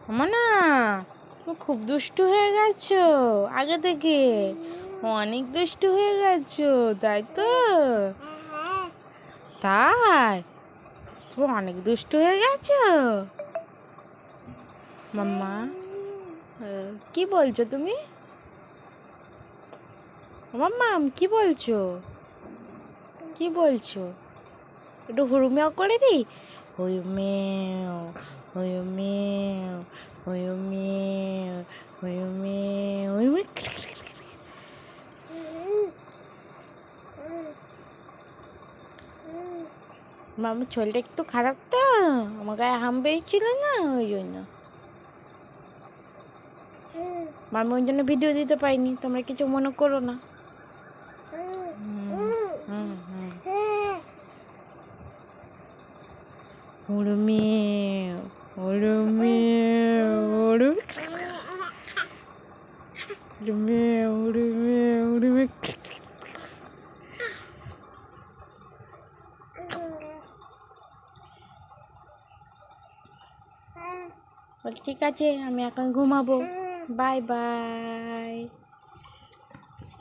না, তুমি খুব দুষ্টু হয়ে গেছো আগে থেকে, অনেক দুষ্টু হয়ে গেছো, তাই তো? তাই তুমি অনেক দুষ্টু হয়ে গেছো মাম্মা। কি বলছো তুমি মাম্মা? কি বলছো? কি বলছো? একটু হুড়ুমেও করে দিই। হুয়ু মেও, হুয়ু মেও, হুয়ু মেও, হুয়ু মেও, হুয়ু মেও। মামার শরীরটা একটু খারাপ তো, আমার গায়ে হাম পেয়েছিল না, ওই জন্য মামা ওই জন্য ভিডিও দিতে পারিনি, তোমরা কিছু মনে করো না। উড়মে উড়মে উড়মে উড়মে উড়মে। ঠিক আছে, আমি এখন ঘুমাবো। Bye bye.